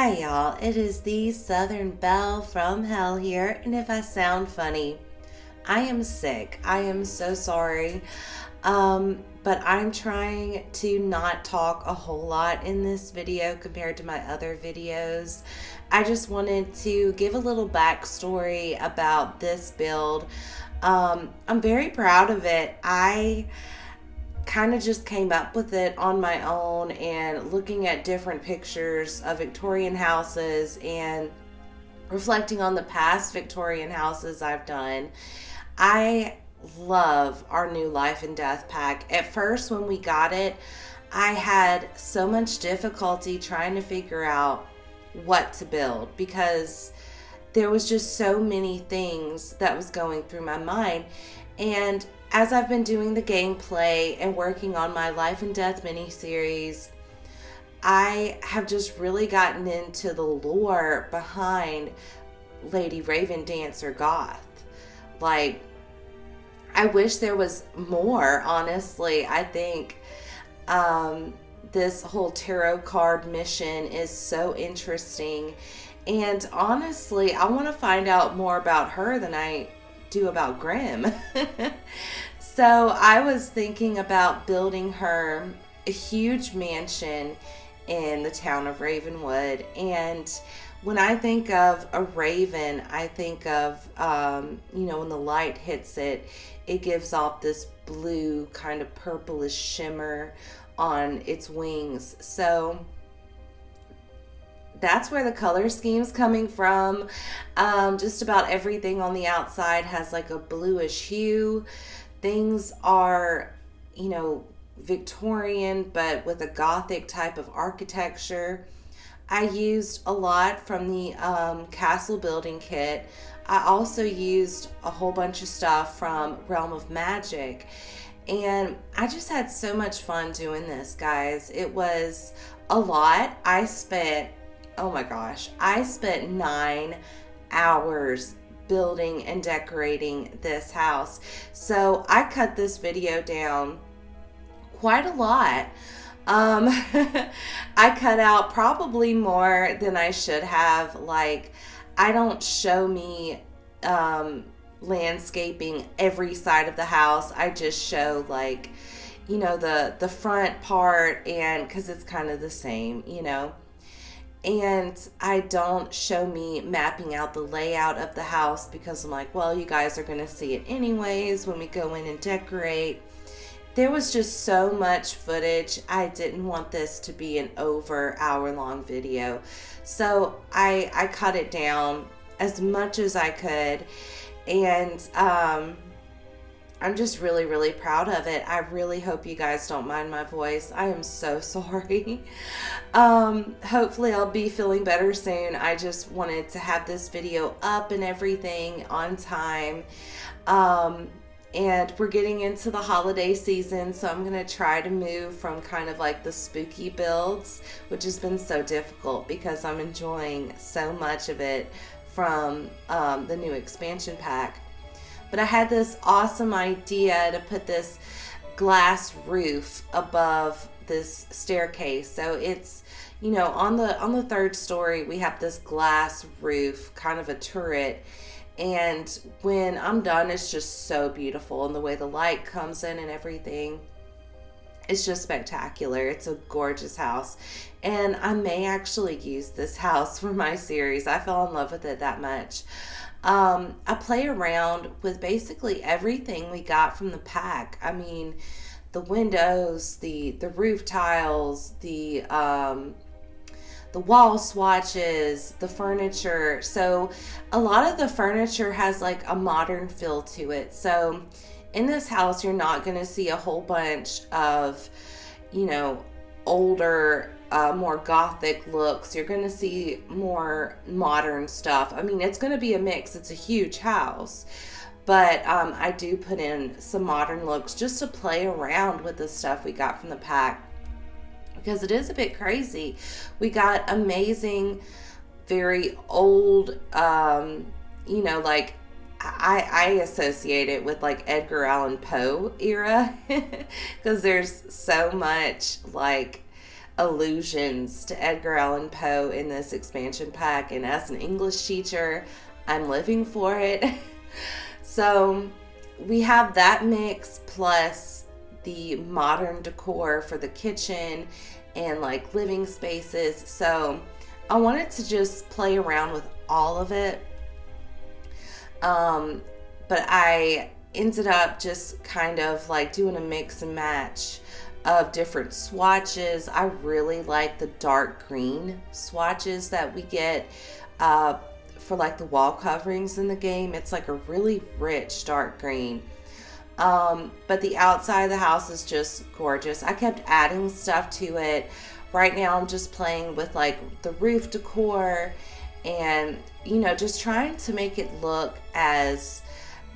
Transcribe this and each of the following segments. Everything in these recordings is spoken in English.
Hi y'all, it is the Southern Belle from Hell here, and if I sound funny, I am sick. I am so sorry. But I'm trying to not talk a whole lot in this video compared to my other videos. I just wanted to give a little backstory about this build. I'm very proud of it. I kind of just came up with it on my own and looking at different pictures of Victorian houses and reflecting on the past Victorian houses I've done. I love our new Life and Death pack. At first, when we got it, I had so much difficulty trying to figure out what to build because there was just so many things that was going through my mind. And as I've been doing the gameplay and working on my Life and Death miniseries, I have just really gotten into the lore behind Lady Ravendancer goth. Like, I wish there was more, honestly. I think this whole tarot card mission is so interesting. And honestly, I want to find out more about her than I do about Grimm. So I was thinking about building her a huge mansion in the town of Ravenwood. And when I think of a raven, I think of, when the light hits it, it gives off this blue kind of purplish shimmer on its wings. So that's where the color scheme's coming from. Just about everything on the outside has like a bluish hue. Things are, Victorian, but with a Gothic type of architecture. I used a lot from the castle building kit. I also used a whole bunch of stuff from Realm of Magic. And I just had so much fun doing this, guys. It was a lot. I spent 9 hours building and decorating this house. So I cut this video down quite a lot. I cut out probably more than I should have. Like, I don't show me landscaping every side of the house. I just show the front part, and because it's kind of the same, And I don't show me mapping out the layout of the house because I'm like, well, you guys are going to see it anyways when we go in and decorate. There was just so much footage. I didn't want this to be an over hour-long video. So I cut it down as much as I could. And I'm just really, really proud of it. I really hope you guys don't mind my voice. I am so sorry. Hopefully I'll be feeling better soon. I just wanted to have this video up and everything on time. And we're getting into the holiday season, so I'm going to try to move from kind of like the spooky builds, which has been so difficult because I'm enjoying so much of it from the new expansion pack. But I had this awesome idea to put this glass roof above this staircase. So it's, on the third story, we have this glass roof, kind of a turret. And when I'm done, it's just so beautiful. And the way the light comes in and everything, it's just spectacular. It's a gorgeous house. And I may actually use this house for my series. I fell in love with it that much. I play around with basically everything we got from the pack. I mean, the windows, the roof tiles, the wall swatches, the furniture. So a lot of the furniture has like a modern feel to it. So in this house, you're not going to see a whole bunch of, older, more Gothic looks. You're going to see more modern stuff. I mean, it's going to be a mix. It's a huge house. But I do put in some modern looks just to play around with the stuff we got from the pack, because it is a bit crazy. We got amazing, very old, I associate it with like Edgar Allan Poe era because there's so much like allusions to Edgar Allan Poe in this expansion pack, and as an English teacher, I'm living for it. So we have that mix plus the modern decor for the kitchen and like living spaces. So I wanted to just play around with all of it. But I ended up just kind of like doing a mix and match of different swatches. I really like the dark green swatches that we get for like the wall coverings in the game. It's like a really rich dark green. But the outside of the house is just gorgeous. I kept adding stuff to it. Right now I'm just playing with like the roof decor and, you know, just trying to make it look as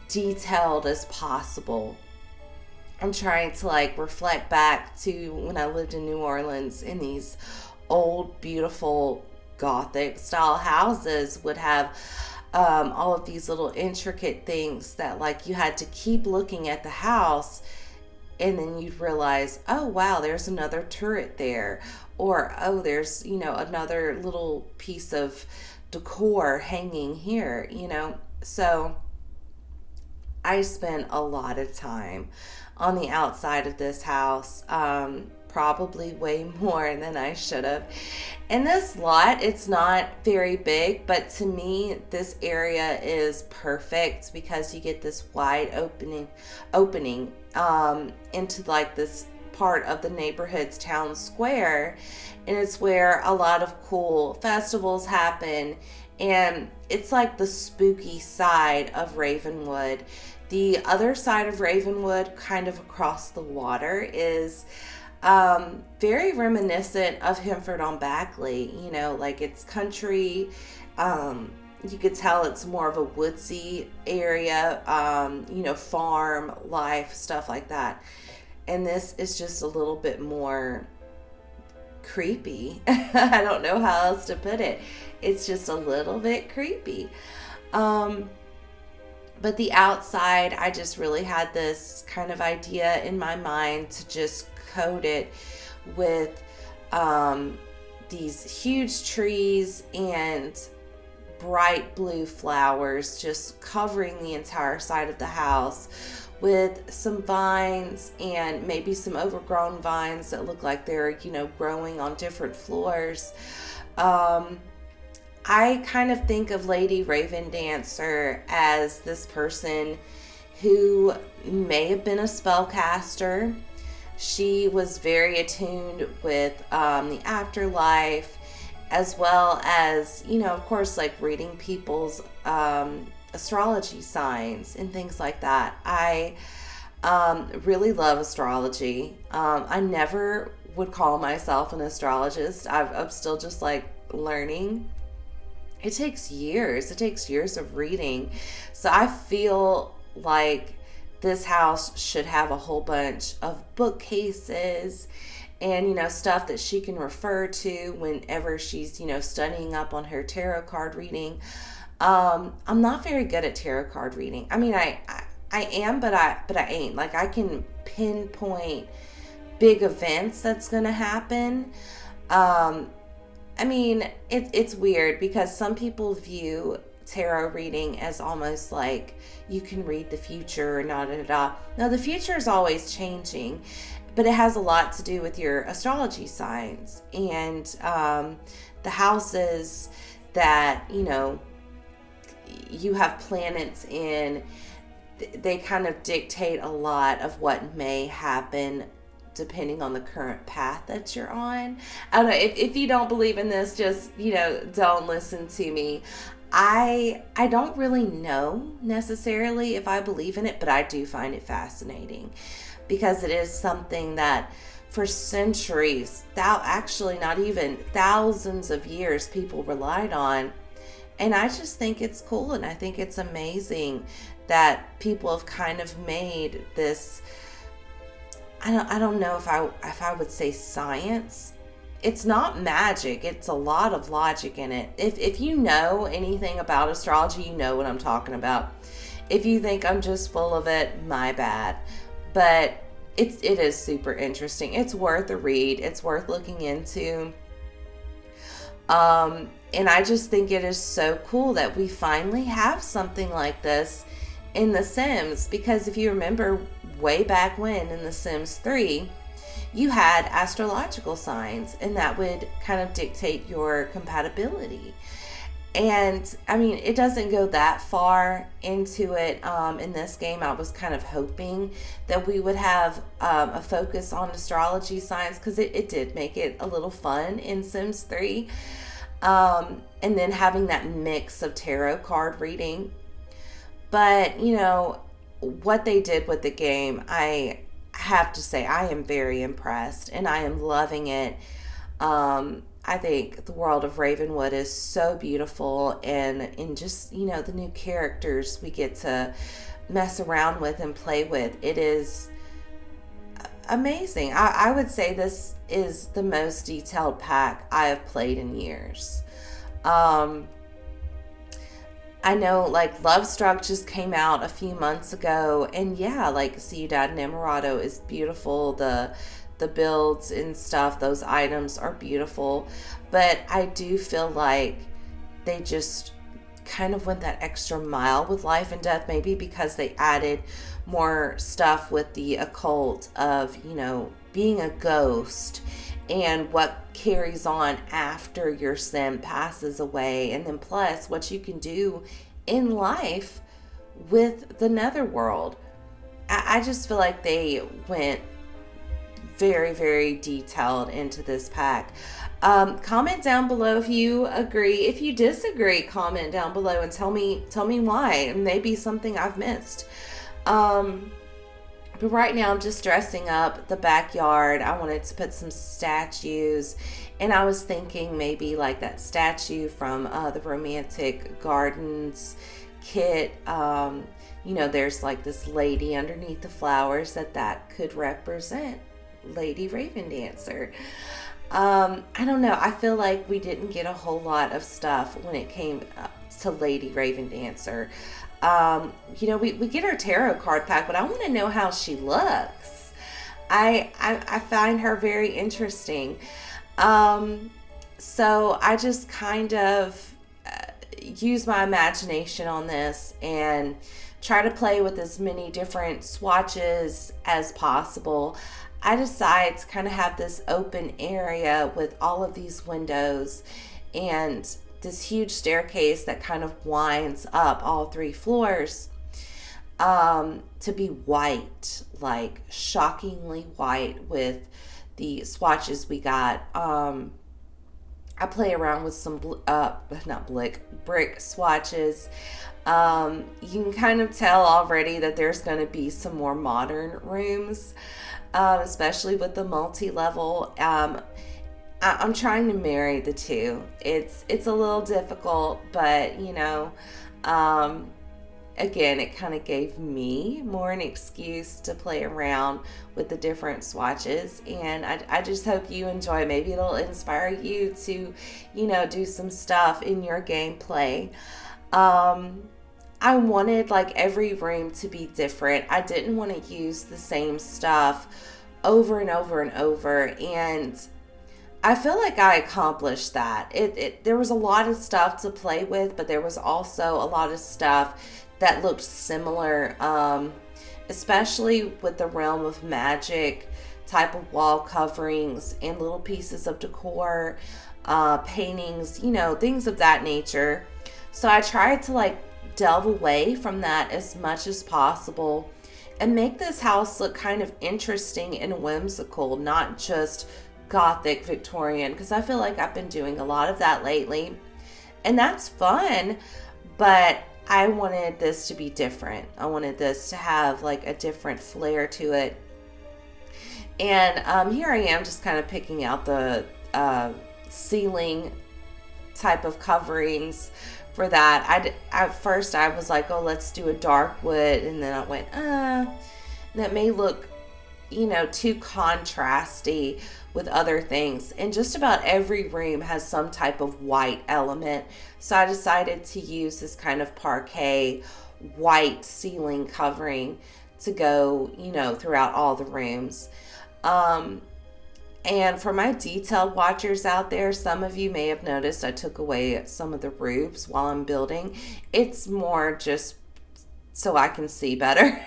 detailed as possible. I'm trying to like reflect back to when I lived in New Orleans, and these old, beautiful Gothic style houses would have all of these little intricate things that like you had to keep looking at the house, and then you'd realize, oh wow, there's another turret there, or oh, there's, you know, another little piece of decor hanging here, you know. So I spent a lot of time on the outside of this house, probably way more than I should have. And this lot, it's not very big, but to me, this area is perfect because you get this wide opening into like this part of the neighborhood's town square, and it's where a lot of cool festivals happen, and it's like the spooky side of Ravenwood. The other side of Ravenwood, kind of across the water, is very reminiscent of Hemford-on-Backley. You know, like it's country. You could tell it's more of a woodsy area, you know, farm life, stuff like that. And this is just a little bit more creepy. I don't know how else to put it. It's just a little bit creepy. But the outside, I just really had this kind of idea in my mind to just coat it with these huge trees and bright blue flowers just covering the entire side of the house, with some vines and maybe some overgrown vines that look like they're, you know, growing on different floors. I kind of think of Lady Ravendancer as this person who may have been a spellcaster. She was very attuned with the afterlife, as well as, you know, of course, like reading people's astrology signs and things like that. I really love astrology. I never would call myself an astrologist. I'm still just like learning. It takes years. It takes years of reading. So I feel like this house should have a whole bunch of bookcases and, you know, stuff that she can refer to whenever she's, you know, studying up on her tarot card reading. I'm not very good at tarot card reading. I mean, I am, but I ain't. Like, I can pinpoint big events that's going to happen. I mean, it's weird because some people view tarot reading as almost like you can read the future, No, the future is always changing, but it has a lot to do with your astrology signs and the houses that, you know, you have planets in. They kind of dictate a lot of what may happen depending on the current path that you're on. I don't know, if you don't believe in this, just, you know, don't listen to me. I don't really know necessarily if I believe in it, but I do find it fascinating because it is something that for centuries, actually not even thousands of years, people relied on. And I just think it's cool, and I think it's amazing that people have kind of made this, I don't know if I would say science. It's not magic. It's a lot of logic in it. If you know anything about astrology, you know what I'm talking about. If you think I'm just full of it, my bad. But it is super interesting. It's worth a read. It's worth looking into. And I just think it is so cool that we finally have something like this in The Sims, because if you remember way back when in The Sims 3, you had astrological signs, and that would kind of dictate your compatibility. And I mean, it doesn't go that far into it in this game. I was kind of hoping that we would have a focus on astrology signs, because it did make it a little fun in Sims 3. And then having that mix of tarot card reading. But, you know, what they did with the game, I have to say, I am very impressed, and I am loving it. I think the world of Ravenwood is so beautiful, and in just, you know, the new characters we get to mess around with and play with, it is amazing. I would say this is the most detailed pack I have played in years. I know, like, Lovestruck just came out a few months ago, and yeah, like, Ciudad Enamorado is beautiful. The builds and stuff, those items are beautiful, but I do feel like they just kind of went that extra mile with Life and Death, maybe because they added more stuff with the occult of, you know, being a ghost and what carries on after your sim passes away, and then plus what you can do in life with the netherworld. I just feel like they went very, very detailed into this pack. Comment down below if you agree. If you disagree, comment down below and tell me why. It may be something I've missed. But right now I'm just dressing up the backyard. I wanted to put some statues, and I was thinking maybe like that statue from the Romantic Gardens kit. You know, there's like this lady underneath the flowers that could represent Lady Ravendancer. I don't know. I feel like we didn't get a whole lot of stuff when it came to Lady Ravendancer. You know, we get her tarot card pack, but I want to know how she looks. I find her very interesting. So I just kind of use my imagination on this and try to play with as many different swatches as possible. I decided to kind of have this open area with all of these windows and this huge staircase that kind of winds up all 3 floors to be white, like shockingly white with the swatches we got. I play around with some brick swatches. You can kind of tell already that there's going to be some more modern rooms, especially with the multi-level. I'm trying to marry the two. It's a little difficult, but you know, again, it kind of gave me more an excuse to play around with the different swatches, and I just hope you enjoy. Maybe it'll inspire you to, you know, do some stuff in your gameplay. I wanted like every room to be different. I didn't want to use the same stuff over and over and over, and I feel like I accomplished that. There was a lot of stuff to play with, but there was also a lot of stuff that looked similar, especially with the realm of magic type of wall coverings and little pieces of decor, paintings, you know, things of that nature. So I tried to like delve away from that as much as possible and make this house look kind of interesting and whimsical, not just Gothic Victorian, because I feel like I've been doing a lot of that lately, and that's fun, but I wanted this to be different. I wanted this to have like a different flair to it. And here I am just kind of picking out the ceiling type of coverings for that. At first I was like, oh, let's do a dark wood, and then I went, that may look, you know, too contrasty with other things. And just about every room has some type of white element, so I decided to use this kind of parquet white ceiling covering to go, you know, throughout all the rooms. And for my detailed watchers out there, some of you may have noticed I took away some of the roofs while I'm building. It's more just so I can see better.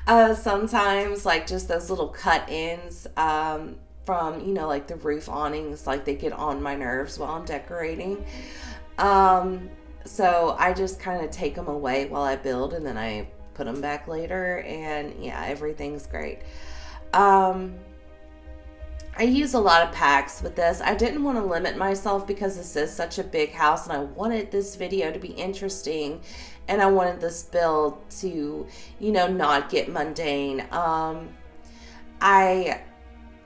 Sometimes, like, just those little cut ends from, you know, like the roof awnings, like they get on my nerves while I'm decorating. So I just kind of take them away while I build, and then I put them back later, and yeah, everything's great. I use a lot of packs with this. I didn't want to limit myself because this is such a big house, and I wanted this video to be interesting, and I wanted this build to, you know, not get mundane.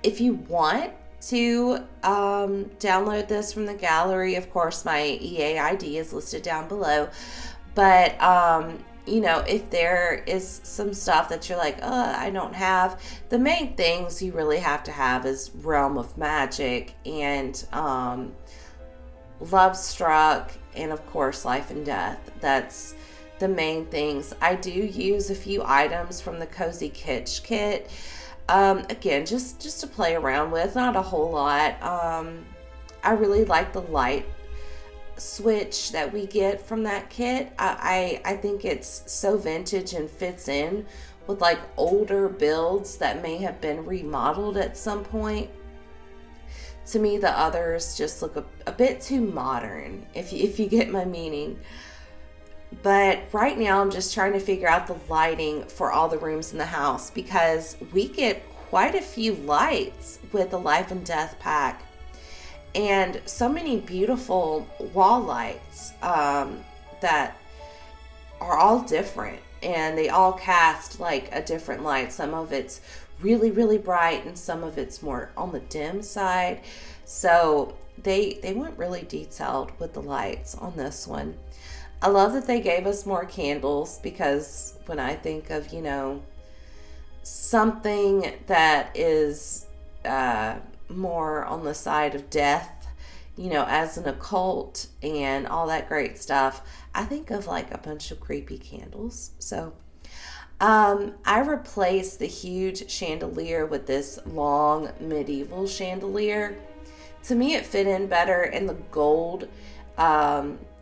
If you want to download this from the gallery, of course, my EA ID is listed down below. But you know, if there is some stuff that you're like, I don't have, the main things you really have to have is Realm of Magic and Love Struck, and of course Life and Death. That's the main things. I do use a few items from the Cozy Kitsch kit. Again, just to play around with, not a whole lot. I really like the light switch that we get from that kit. I think it's so vintage and fits in with like older builds that may have been remodeled at some point. To me, the others just look a bit too modern, if you get my meaning. But right now I'm just trying to figure out the lighting for all the rooms in the house, because we get quite a few lights with the Life and Death pack. And so many beautiful wall lights that are all different, and they all cast like a different light. Some of it's really, really bright, and some of it's more on the dim side. So they went really detailed with the lights on this one. I love that they gave us more candles, because when I think of, you know, something that is more on the side of death, you know, as an occult and all that great stuff, I think of like a bunch of creepy candles. So I replaced the huge chandelier with this long medieval chandelier. To me, it fit in better, and the gold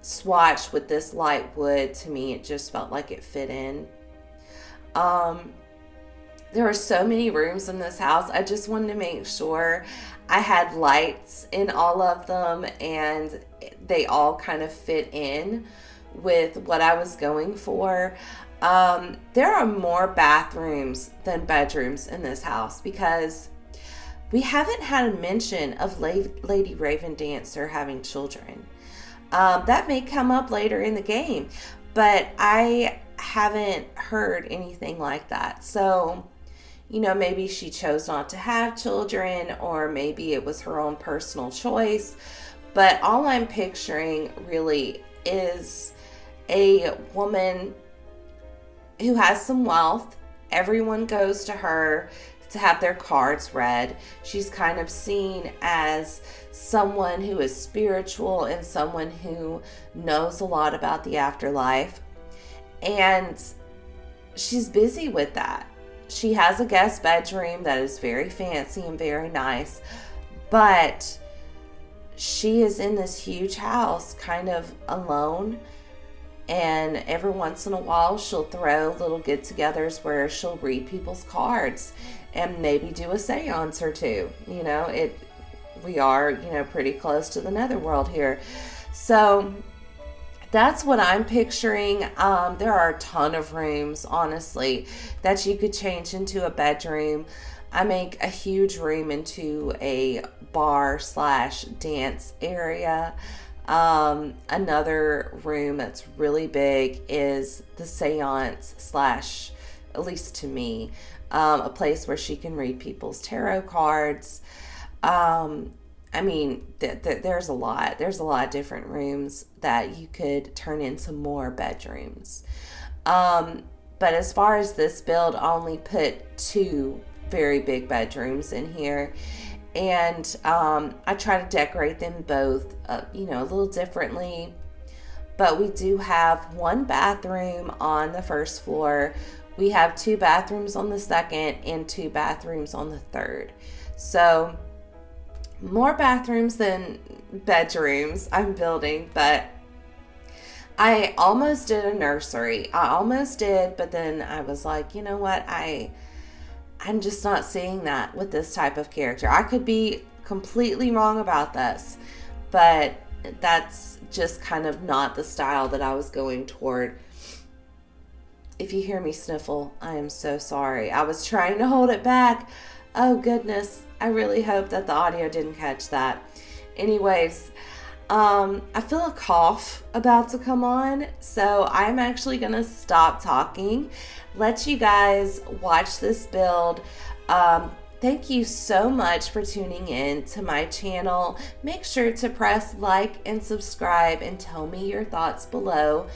swatch with this light wood, to me, it just felt like it fit in. There are so many rooms in this house. I just wanted to make sure I had lights in all of them, and they all kind of fit in with what I was going for. There are more bathrooms than bedrooms in this house, because we haven't had a mention of Lady Ravendancer having children. That may come up later in the game, but I haven't heard anything like that. So, you know, maybe she chose not to have children, or maybe it was her own personal choice. But all I'm picturing really is a woman who has some wealth. Everyone goes to her to have their cards read. She's kind of seen as someone who is spiritual and someone who knows a lot about the afterlife. And she's busy with that. She has a guest bedroom that is very fancy and very nice, but she is in this huge house kind of alone. And every once in a while she'll throw little get-togethers where she'll read people's cards and maybe do a seance or two. You know, we are, you know, pretty close to the netherworld here. So that's what I'm picturing. There are a ton of rooms, honestly, that you could change into a bedroom. I make a huge room into a bar/dance area. Another room that's really big is the seance / at least to me, a place where she can read people's tarot cards. I mean, there's a lot. There's a lot of different rooms that you could turn into more bedrooms. But as far as this build, I only put 2 very big bedrooms in here. And I try to decorate them both, you know, a little differently. But we do have one bathroom on the first floor We have 2 bathrooms on the second and 2 bathrooms on the third. So more bathrooms than bedrooms I'm building, but I almost did a nursery. I almost did, but then I was like, you know what? I'm just not seeing that with this type of character. I could be completely wrong about this, but that's just kind of not the style that I was going toward. If you hear me sniffle, I am so sorry. I was trying to hold it back. Oh goodness, I really hope that the audio didn't catch that. Anyways, I feel a cough about to come on, so I'm actually gonna stop talking, let you guys watch this build. Thank you so much for tuning in to my channel. Make sure to press like and subscribe and tell me your thoughts below.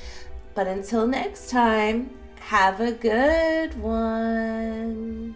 But until next time, have a good one.